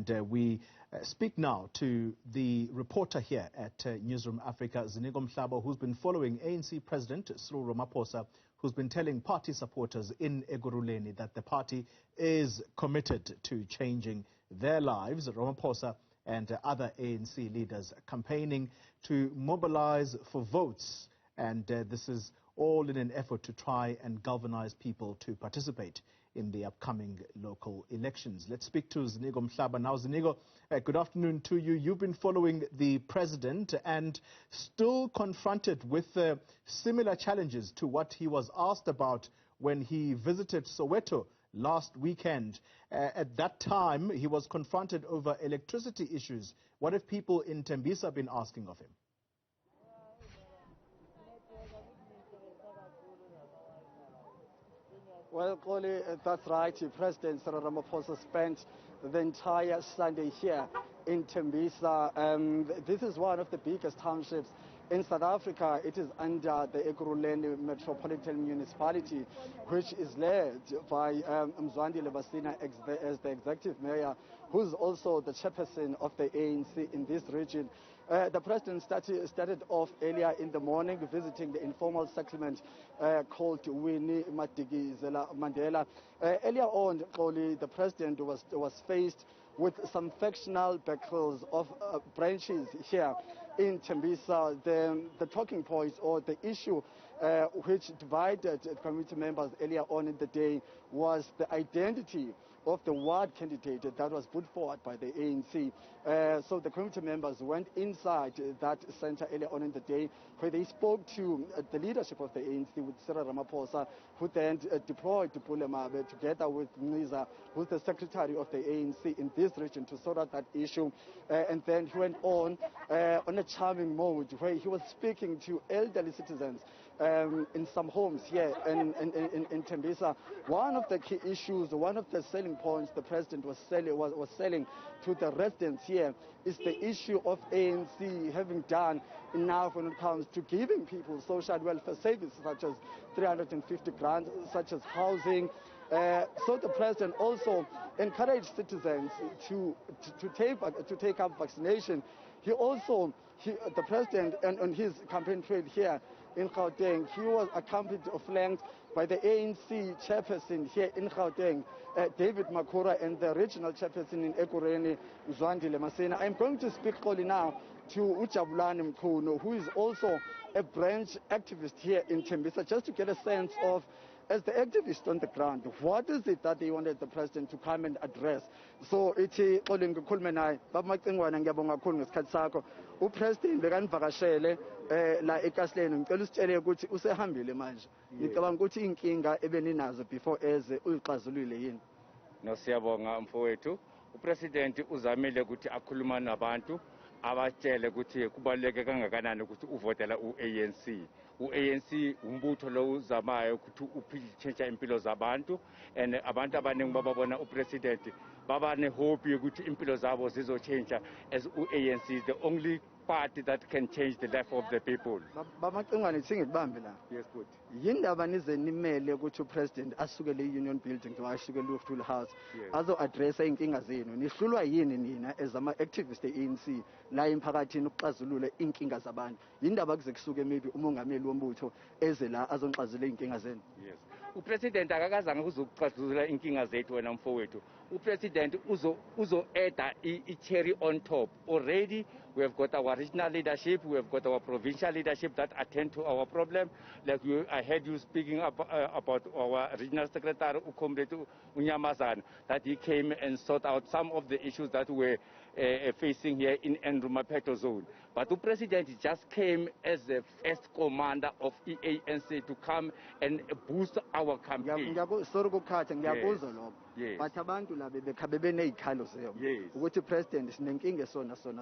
And we speak now to the reporter here at Newzroom Afrika, Ziniko Mhlaba, who's been following ANC President Cyril Ramaphosa, who's been telling party supporters in Ekurhuleni that the party is committed to changing their lives. Ramaphosa and other ANC leaders campaigning to mobilize for votes. And this is all in an effort to try and galvanize people to participate in the upcoming local elections. Let's speak to Ziniko Mhlaba now. Ziniko, good afternoon to you. You've been following the president and still confronted with similar challenges to what he was asked about when he visited Soweto last weekend. At that time, he was confronted over electricity issues. What have people in Tembisa been asking of him? Well, Koli, that's right. President Cyril Ramaphosa spent the entire Sunday here in Tembisa. This is one of the biggest townships in South Africa. It is under the Ekurhuleni Metropolitan Municipality, which is led by Mzwandile Basina as the executive mayor, who's also the chairperson of the ANC in this region. The president started off earlier in the morning visiting the informal settlement called Winnie Madigizela Mandela. Earlier on, the president was faced with some factional battles of branches here in Tembisa. The talking points or the issue which divided committee members earlier on in the day was the identity of the ward candidate that was put forward by the ANC. So the committee members went inside that center earlier on in the day, where they spoke to the leadership of the ANC with Cyril Ramaphosa, who then deployed to Pulemabe together with Mniza, who's the secretary of the ANC in this region, to sort out that issue. And then he went on a charming mode where he was speaking to elderly citizens in some homes here in Tembisa. One of the key issues, one of the selling points the president was selling to the residents here is the issue of ANC having done enough when it comes to giving people social welfare services such as 350 grants, such as housing. So the president also encouraged citizens to take up vaccination. The president on his campaign trail here in Gauteng, he was accompanied or flanked by the ANC chairperson here in Gauteng, David Makura, and the regional chairperson in Ekurhuleni, Mzwandile Basina. I'm going to speak now to Jabulani Mchunu, who is also a branch activist here in Tembisa, just to get a sense of, as the activist on the ground, what is it that they wanted the president to come and address? So ithi xole ngikhulume naye babamacingwana ngiyabonga kakhulu ngesikhathi sakho. Upresident bekanivakashele la eKasleni, ngicela usitshele ukuthi usehambile manje. Ngicabanga ukuthi inkinga ebeninazo before eze uyixazulule yini? Nosiyabonga mfowethu. Upresident uzamile ukuthi akhuluma nabantu abatshele ukuthi kubaluleke kangakanani ukuthi uvotela uANC. uANC umbutho lo uzamayo ukuthi uphintshe impilo zabantu, and abantu abaningi bababona upresident baba ne hope ukuthi impilo zabo zizochange, as uANC is the only party that can change the life of the people. Babamacingwane singibambe la. Yes, good. Yindaba nize nimele ukuthi upresident asukele Union Building to ashukele uFull House azo addressa inkinga zenu. Nihlulwa yini nina as ama activist ANC la emphakathini ukuxazulula inkinga zabantu? Yindaba kuze kusuke maybe umongameli wombutho eze la azonxazulula inkinga zenu? Yes. Upresident akakazange ukuxazulula inkinga zethu wena mfowethu. Upresident uzo add cherry on top. Already we have got our regional leadership, we have got our provincial leadership that attend to our problem. Like I heard you speaking about our regional secretary Ukombetu Unyamazan, that he came and sought out some of the issues that were facing here in Newzroom zone. But the president just came as the first commander of ANC to come and boost our campaign. Yes. But abantu la bekhabe beneyikhalo zabo ukuthi president sinenkinga sona so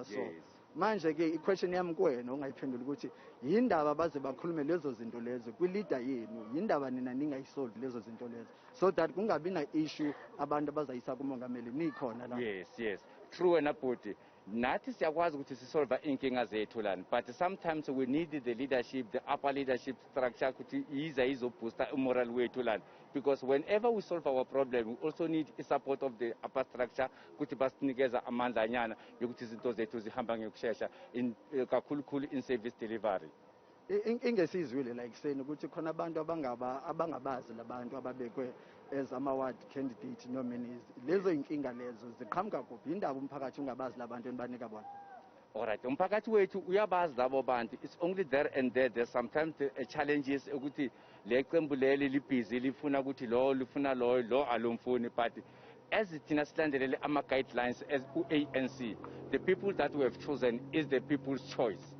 manje ke iquestion yami kuwena ongayiphendula ukuthi yindaba baze bakhulume lezo zinto lezo kwi leader yenu, yindaba nina ningayisolve lezo zinto lezo, so that kungabi na issue abantu abazayisa kumongameli nikhona la. Yes, true ena bhuti. Nathi siyakwazi ukuthi sisolve inkinga zethu lana, but sometimes we need the leadership, the upper leadership structure ukuthi ize izoboosta umoral wethu lana, because whenever we solve our problem, we also need the support of the upper structure, ukuthi basinikeza amandlanyana yokuthi izinto zethu zihamba ngokusheshsha kakhulu in service delivery. Ingesizwile la ekuseni ukuthi khona abantu abangabazi labantu ababekwe as ama-ward candidate nominees. Lezo inkinga lezo ziqhamuka kuphi? Indaba umphakathi ungabazi labantu enibanika bona. Alright, umphakathi wethu uyabazi labo bantu. It's only there and there. There's sometimes challenges ukuthi le qembu leli libhizi lifuna ukuthi lo lifuna lo alumfuni, but as thina silandelele ama guidelines as ANC, the people that we have chosen is the people's choice.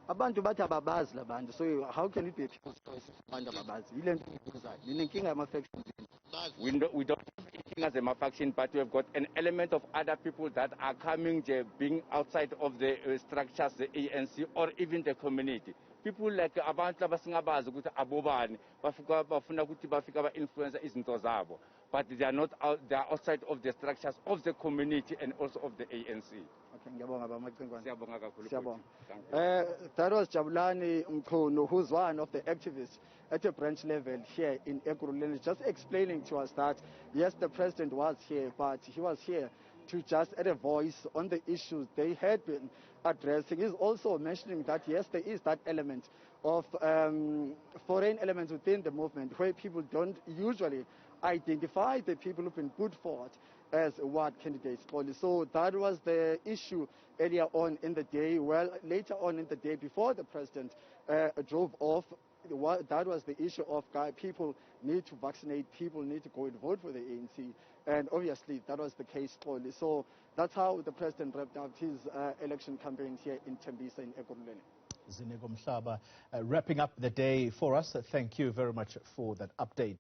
Abantu bathi ababazi labantu, so how can it be a people's choice if abantu ababazi? Yile nto engibuzayo. Ninenkinga yama-factions. We don't have anything as a faction, but we have got an element of other people that are coming, being outside of the structures, the ANC, or even the community. People like abantu abasingabazi ukuthi abobani bafuna ukuthi bafika ba-influencer izinto zabo, but they are not out, they are outside of the structures of the community and also of the ANC. Okay, ngiyabonga bamaqingwane. Siyabonga kakhulu. Siyabonga. That was Jabulani Mchunu, who's one of the activists at a branch level here in Ekurhuleni, just explaining to us that yes, the president was here, but he was here to just add a voice on the issues they had been addressing. He's also mentioning that yes, there is that element of foreign elements within the movement where people don't usually identify the people who've been put forward as ward candidates. So that was the issue earlier on in the day. Well, later on in the day, before the president drove off, that was the issue of people need to vaccinate, people need to go and vote for the ANC. And obviously that was the case. So that's how the president wrapped up his election campaign here in Tembisa in Ekurhuleni. Ziniko Mhlaba wrapping up the day for us. Thank you very much for that update.